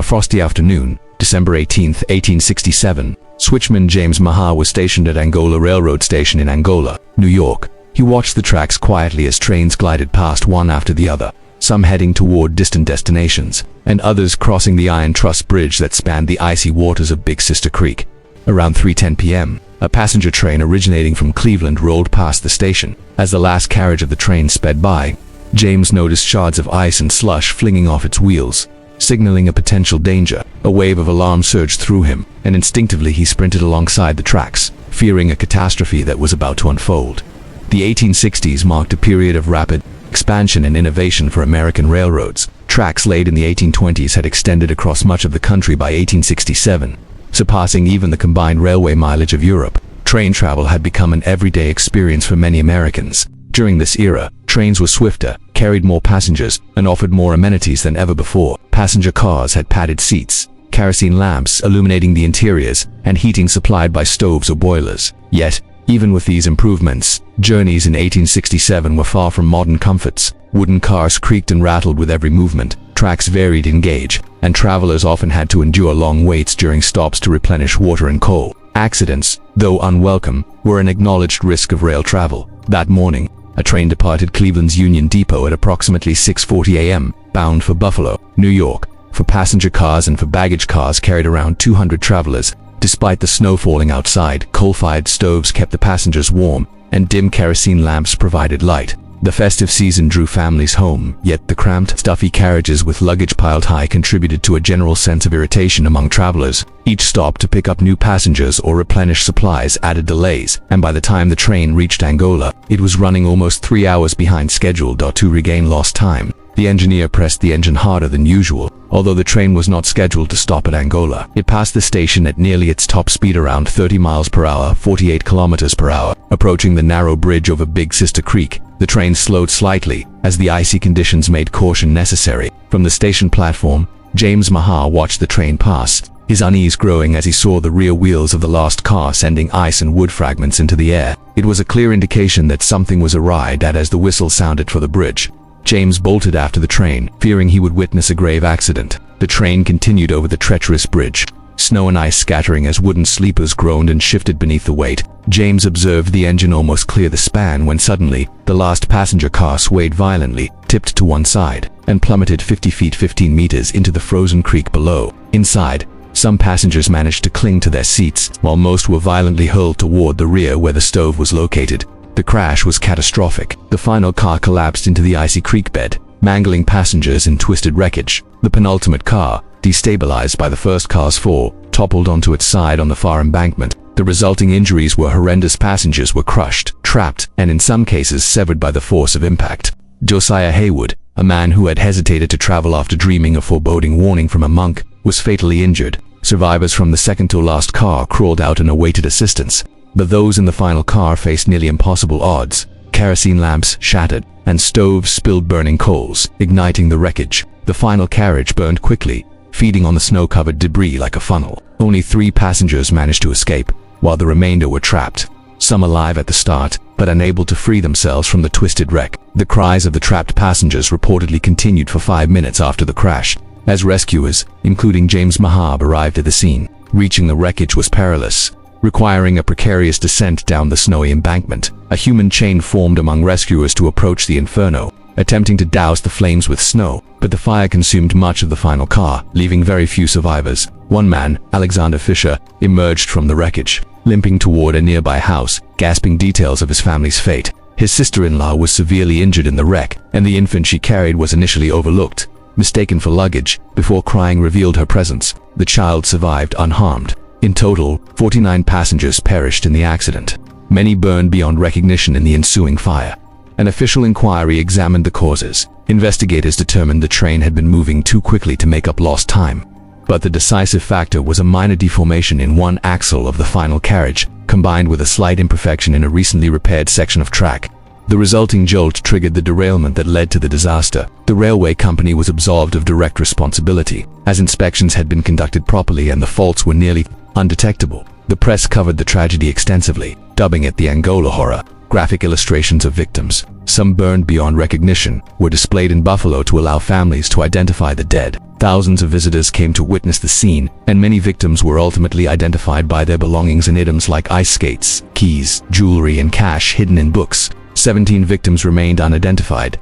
a frosty afternoon, December 18, 1867, switchman James Maha was stationed at Angola Railroad Station in Angola, New York. He watched the tracks quietly as trains glided past one after the other, some heading toward distant destinations, and others crossing the iron truss bridge that spanned the icy waters of Big Sister Creek. Around 3:10 p.m., a passenger train originating from Cleveland rolled past the station. As the last carriage of the train sped by, James noticed shards of ice and slush flinging off its wheels, signaling a potential danger. A wave of alarm surged through him, and instinctively he sprinted alongside the tracks, fearing a catastrophe that was about to unfold. The 1860s marked a period of rapid expansion and innovation for American railroads. Tracks laid in the 1820s had extended across much of the country by 1867, surpassing even the combined railway mileage of Europe. Train travel had become an everyday experience for many Americans. During this era, trains were swifter, carried more passengers, and offered more amenities than ever before. Passenger cars had padded seats, kerosene lamps illuminating the interiors, and heating supplied by stoves or boilers. Yet, even with these improvements, journeys in 1867 were far from modern comforts. Wooden cars creaked and rattled with every movement, tracks varied in gauge, and travelers often had to endure long waits during stops to replenish water and coal. Accidents, though unwelcome, were an acknowledged risk of rail travel. That morning, a train departed Cleveland's Union Depot at approximately 6:40 a.m., bound for Buffalo, New York. For passenger cars and for baggage cars carried around 200 travelers. Despite the snow falling outside, coal-fired stoves kept the passengers warm, and dim kerosene lamps provided light. The festive season drew families home, yet the cramped, stuffy carriages with luggage piled high contributed to a general sense of irritation among travelers. Each stop to pick up new passengers or replenish supplies added delays, and by the time the train reached Angola, it was running almost 3 hours behind schedule. To regain lost time, the engineer pressed the engine harder than usual. Although the train was not scheduled to stop at Angola, it passed the station at nearly its top speed, around 30 miles per hour, 48 kilometers per hour. Approaching the narrow bridge over Big Sister Creek, the train slowed slightly, as the icy conditions made caution necessary. From the station platform, James Maha watched the train pass, his unease growing as he saw the rear wheels of the lost car sending ice and wood fragments into the air. It was a clear indication that something was awry as the whistle sounded for the bridge. James bolted after the train, fearing he would witness a grave accident. The train continued over the treacherous bridge, snow and ice scattering as wooden sleepers groaned and shifted beneath the weight. James observed the engine almost clear the span when suddenly, the last passenger car swayed violently, tipped to one side, and plummeted 50 feet 15 meters into the frozen creek below. Inside, some passengers managed to cling to their seats, while most were violently hurled toward the rear where the stove was located. The crash was catastrophic. The final car collapsed into the icy creek bed, mangling passengers in twisted wreckage. The penultimate car, destabilized by the first car's fall, toppled onto its side on the far embankment. The resulting injuries were horrendous. Passengers were crushed, trapped, and in some cases severed by the force of impact. Josiah Haywood, a man who had hesitated to travel after dreaming a foreboding warning from a monk, was fatally injured. Survivors from the second-to-last car crawled out and awaited assistance. But those in the final car faced nearly impossible odds. Kerosene lamps shattered, and stoves spilled burning coals, igniting the wreckage. The final carriage burned quickly, feeding on the snow-covered debris like a funnel. Only 3 passengers managed to escape, while the remainder were trapped, some alive at the start, but unable to free themselves from the twisted wreck. The cries of the trapped passengers reportedly continued for 5 minutes after the crash, as rescuers, including James Maha, arrived at the scene. Reaching the wreckage was perilous, requiring a precarious descent down the snowy embankment. A human chain formed among rescuers to approach the inferno, attempting to douse the flames with snow, but the fire consumed much of the final car, leaving very few survivors. One man, Alexander Fisher, emerged from the wreckage, limping toward a nearby house, gasping details of his family's fate. His sister-in-law was severely injured in the wreck, and the infant she carried was initially overlooked, mistaken for luggage. Before crying revealed her presence, the child survived unharmed. In total, 49 passengers perished in the accident. Many burned beyond recognition in the ensuing fire. An official inquiry examined the causes. Investigators determined the train had been moving too quickly to make up lost time. But the decisive factor was a minor deformation in one axle of the final carriage, combined with a slight imperfection in a recently repaired section of track. The resulting jolt triggered the derailment that led to the disaster. The railway company was absolved of direct responsibility, as inspections had been conducted properly and the faults were nearly undetectable. The press covered the tragedy extensively, dubbing it the Angola Horror. Graphic illustrations of victims, some burned beyond recognition, were displayed in Buffalo to allow families to identify the dead. Thousands of visitors came to witness the scene, and many victims were ultimately identified by their belongings and items like ice skates, keys, jewelry, and cash hidden in books. 17 victims remained unidentified.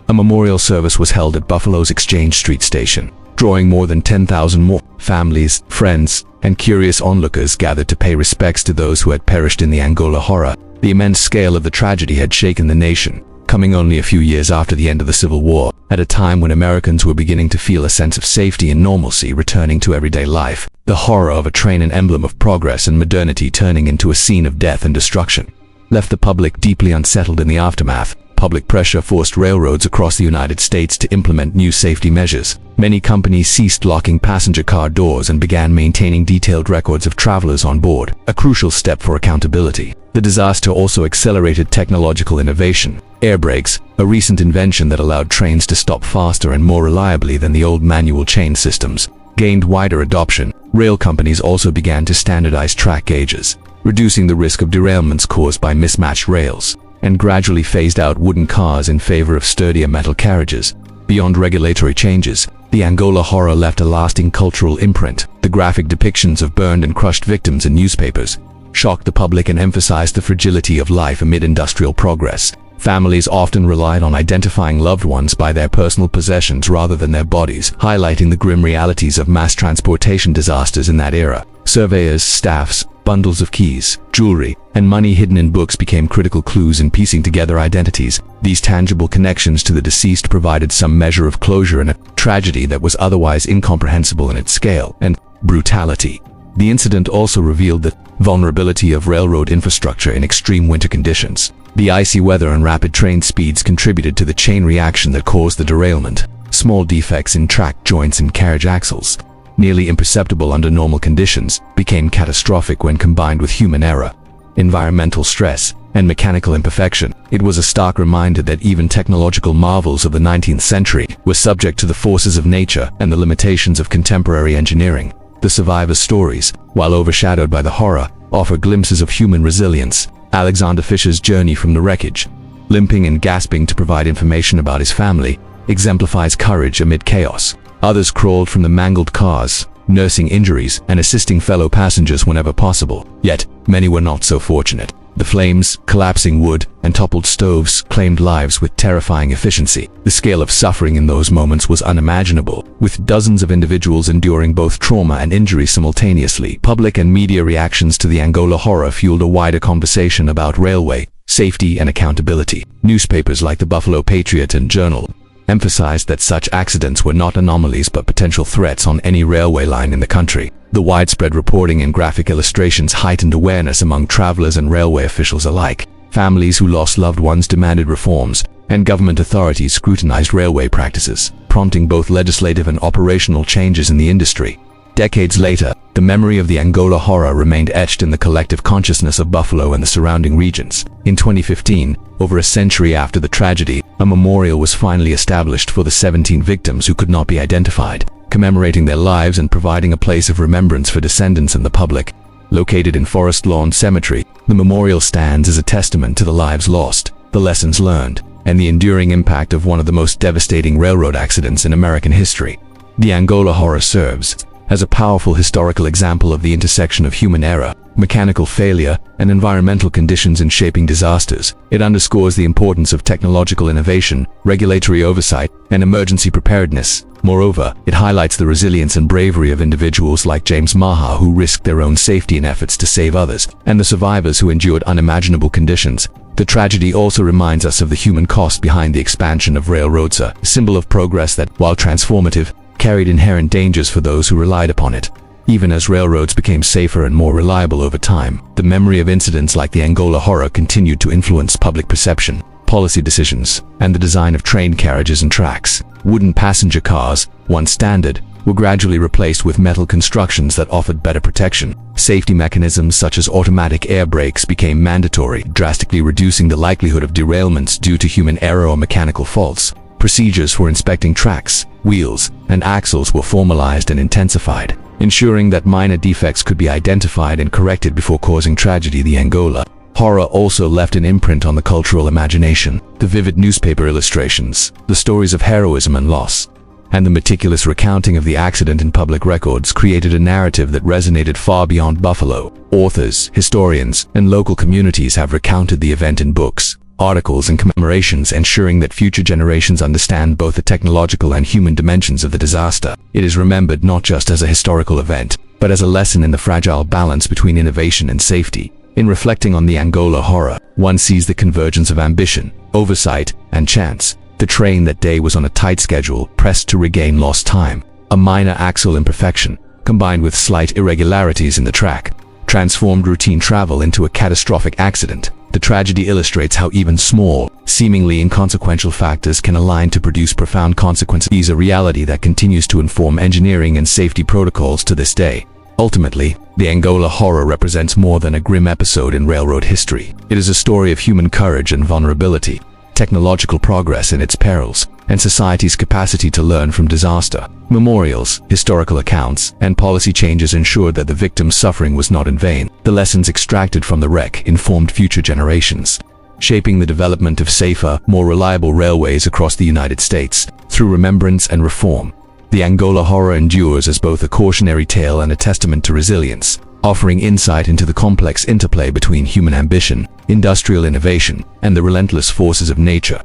A memorial service was held at Buffalo's Exchange Street station, drawing more than 10,000 more. Families, friends, and curious onlookers gathered to pay respects to those who had perished in the Angola Horror. The immense scale of the tragedy had shaken the nation, coming only a few years after the end of the Civil War, at a time when Americans were beginning to feel a sense of safety and normalcy returning to everyday life. The horror of a train, an emblem of progress and modernity, turning into a scene of death and destruction, left the public deeply unsettled in the aftermath. Public pressure forced railroads across the United States to implement new safety measures. Many companies ceased locking passenger car doors and began maintaining detailed records of travelers on board, a crucial step for accountability. The disaster also accelerated technological innovation. Air brakes, a recent invention that allowed trains to stop faster and more reliably than the old manual chain systems, gained wider adoption. Rail companies also began to standardize track gauges, reducing the risk of derailments caused by mismatched rails, and gradually phased out wooden cars in favor of sturdier metal carriages. Beyond regulatory changes, the Angola Horror left a lasting cultural imprint. The graphic depictions of burned and crushed victims in newspapers shocked the public and emphasized the fragility of life amid industrial progress. Families often relied on identifying loved ones by their personal possessions rather than their bodies, highlighting the grim realities of mass transportation disasters in that era. Surveyors, staffs, bundles of keys, jewelry, and money hidden in books became critical clues in piecing together identities. These tangible connections to the deceased provided some measure of closure in a tragedy that was otherwise incomprehensible in its scale and brutality. The incident also revealed the vulnerability of railroad infrastructure in extreme winter conditions. The icy weather and rapid train speeds contributed to the chain reaction that caused the derailment. Small defects in track joints and carriage axles, nearly imperceptible under normal conditions, became catastrophic when combined with human error, environmental stress, and mechanical imperfection. It was a stark reminder that even technological marvels of the 19th century were subject to the forces of nature and the limitations of contemporary engineering. The survivors' stories, while overshadowed by the horror, offer glimpses of human resilience. Alexander Fisher's journey from the wreckage, limping and gasping to provide information about his family, exemplifies courage amid chaos. Others crawled from the mangled cars, nursing injuries and assisting fellow passengers whenever possible. Yet, many were not so fortunate. The flames, collapsing wood, and toppled stoves claimed lives with terrifying efficiency. The scale of suffering in those moments was unimaginable, with dozens of individuals enduring both trauma and injury simultaneously. Public and media reactions to the Angola Horror fueled a wider conversation about railway safety and accountability. Newspapers like the Buffalo Patriot and Journal emphasized that such accidents were not anomalies but potential threats on any railway line in the country. The widespread reporting and graphic illustrations heightened awareness among travelers and railway officials alike. Families who lost loved ones demanded reforms, and government authorities scrutinized railway practices, prompting both legislative and operational changes in the industry. Decades later, the memory of the Angola Horror remained etched in the collective consciousness of Buffalo and the surrounding regions. In 2015, over a century after the tragedy, a memorial was finally established for the 17 victims who could not be identified, commemorating their lives and providing a place of remembrance for descendants and the public. Located in Forest Lawn Cemetery, the memorial stands as a testament to the lives lost, the lessons learned, and the enduring impact of one of the most devastating railroad accidents in American history. The Angola Horror serves as a powerful historical example of the intersection of human error, mechanical failure, and environmental conditions in shaping disasters. It underscores the importance of technological innovation, regulatory oversight, and emergency preparedness. Moreover, it highlights the resilience and bravery of individuals like James Maha, who risked their own safety in efforts to save others, and the survivors who endured unimaginable conditions. The tragedy also reminds us of the human cost behind the expansion of railroads, a symbol of progress that, while transformative, carried inherent dangers for those who relied upon it. Even as railroads became safer and more reliable over time, the memory of incidents like the Angola Horror continued to influence public perception, policy decisions, and the design of train carriages and tracks. Wooden passenger cars, once standard, were gradually replaced with metal constructions that offered better protection. Safety mechanisms such as automatic air brakes became mandatory, drastically reducing the likelihood of derailments due to human error or mechanical faults. Procedures for inspecting tracks, wheels, and axles were formalized and intensified, ensuring that minor defects could be identified and corrected before causing tragedy. The Angola Horror also left an imprint on the cultural imagination. The vivid newspaper illustrations, the stories of heroism and loss, and the meticulous recounting of the accident in public records created a narrative that resonated far beyond Buffalo. Authors, historians, and local communities have recounted the event in books, articles, and commemorations, ensuring that future generations understand both the technological and human dimensions of the disaster. It is remembered not just as a historical event, but as a lesson in the fragile balance between innovation and safety. In reflecting on the Angola Horror, one sees the convergence of ambition, oversight, and chance. The train that day was on a tight schedule, pressed to regain lost time. A minor axle imperfection, combined with slight irregularities in the track, transformed routine travel into a catastrophic accident. The tragedy illustrates how even small, seemingly inconsequential factors can align to produce profound consequences. It is a reality that continues to inform engineering and safety protocols to this day. Ultimately, the Angola Horror represents more than a grim episode in railroad history. It is a story of human courage and vulnerability, technological progress and its perils, and society's capacity to learn from disaster. Memorials, historical accounts, and policy changes ensured that the victims' suffering was not in vain. The lessons extracted from the wreck informed future generations, shaping the development of safer, more reliable railways across the United States. Through remembrance and reform, the Angola Horror endures as both a cautionary tale and a testament to resilience, offering insight into the complex interplay between human ambition, industrial innovation, and the relentless forces of nature.